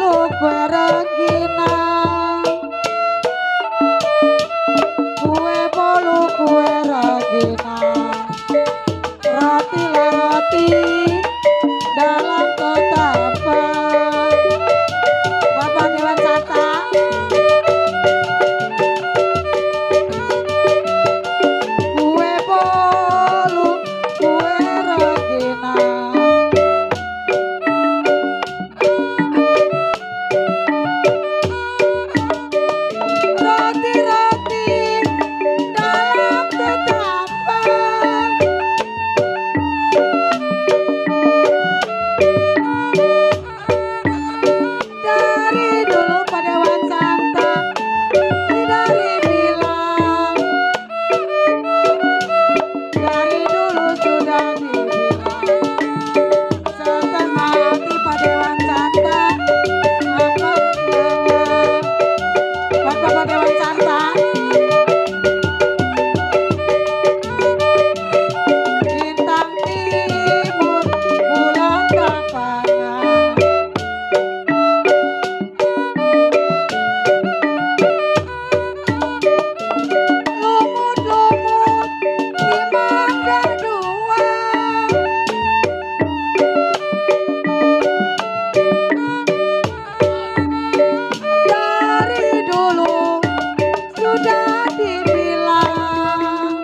bolu kue regina, kue bolu kue regina, roti le roti dalam ketapang. Bapak Dewan Santa, kue bolu kue regina, roti-roti dalam ketapang. Dari dulu Pak Dewan Santa dari bilang, dari dulu sudah dibilang, setengah hati Pak Dewan Santa apa bilangnya. Bapak Dewan Santa, bintang timur bulan kapangan, lumut-lumut di mangga dua, dari dulu sudah dibilang,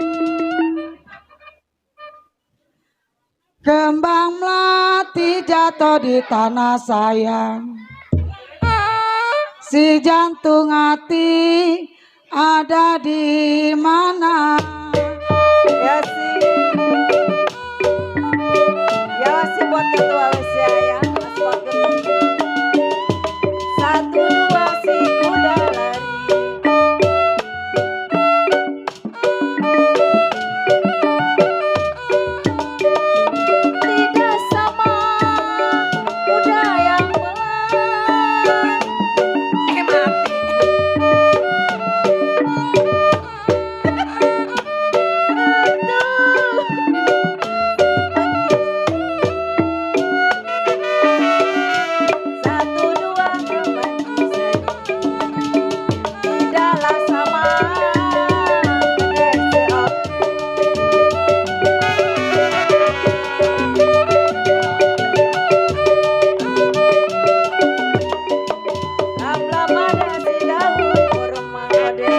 kembang melati jatuh di tanah sayang, si jantung hati ada di mana? Ya sih. Ya masih buat ketua Asia ya. Masih buat ketua. Satu dua si kuda lari. Tidak sama kuda yang belah. Mati. Satu dua bagi saya. Tidaklah sama dengan Amla pada si daun kurma kode.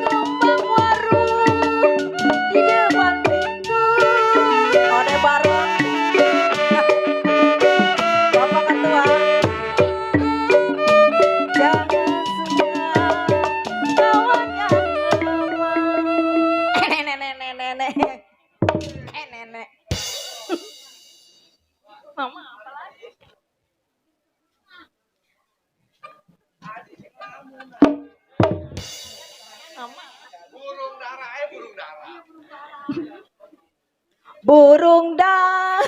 Numpang warung di depan pintu. Kode baron. Bapak ketua. Jangan suka kawan yang lama. Nenek. Nenek. Mama apa lagi? Mama. Burung dara.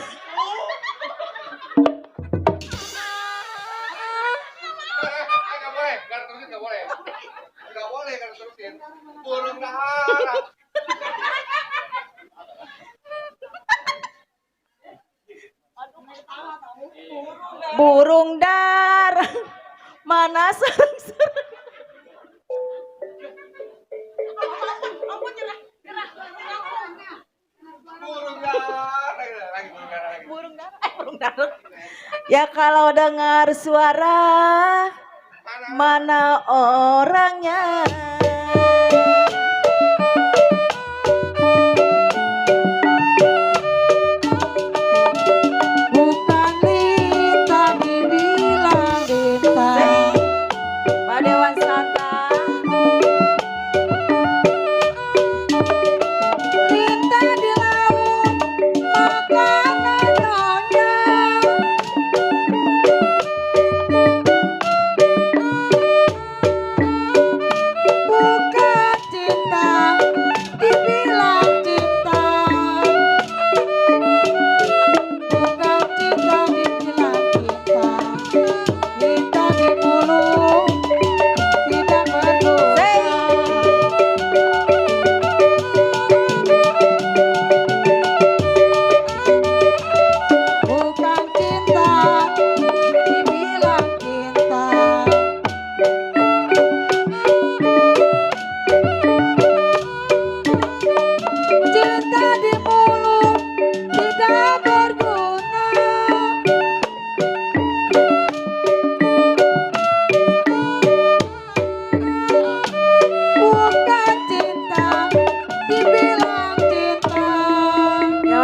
Nggak boleh, nggak terusin, nggak boleh. Nggak boleh, nggak terusin. Burung dara. Burung dara. Mana sarang-sarang? Burung dara. Lagi burung dara lagi. Burung dara. Ya kalau dengar suara mana orangnya? Bukan lintang dibilang lintang, Pak Dewan Santa. lintang di laut makanan nyonya.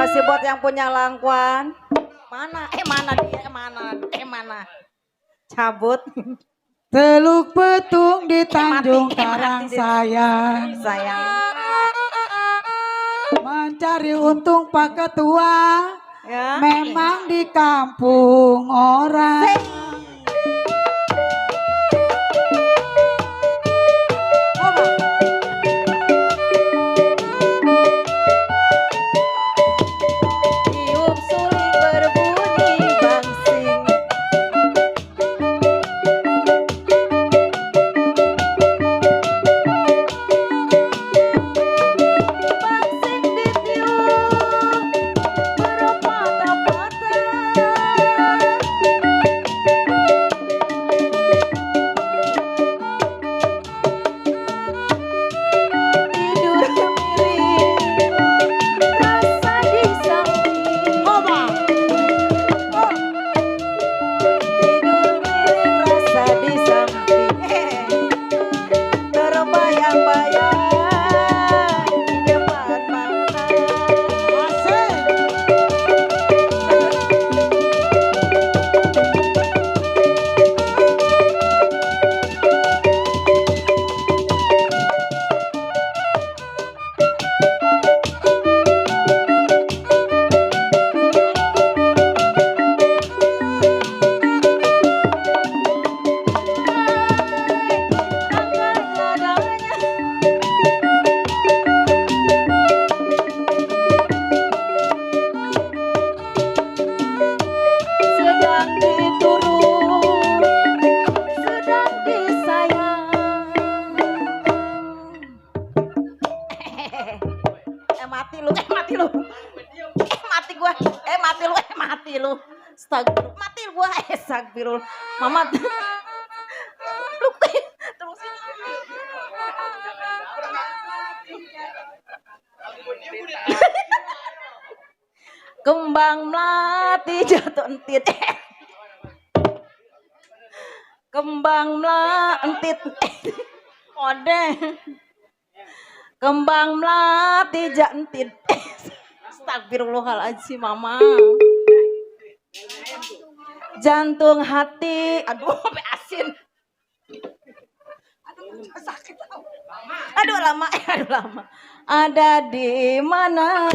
kasih buat yang punya langkuan. Mana? Mana dia? Mana? Cabut. Teluk Betung di Tanjung Karang sayang. Sayang. Mencari untung Pak Ketua. Ya. Memang di kampung orang. Tiup suling berbunyi bangsing. Bangsing ditiup berpatah-patah. Tidur miring, rasa di samping. Tidur miring, rasa di samping. Terbayang-bayang di depan mata. Sedang diturun, sedang disayang. Mati lu. Mati gua. Mati lu. Astagfirullah. Mati gua. Astagfirullah. Mama. Lu terusin. Kembang melati jatuh entit. Kembang melantit. Ode. Kembang melati jantit. Astagfirullahaladzim mama. Jantung hati. Aduh sampai asin. Sakit. Aduh lama. Ada di mana?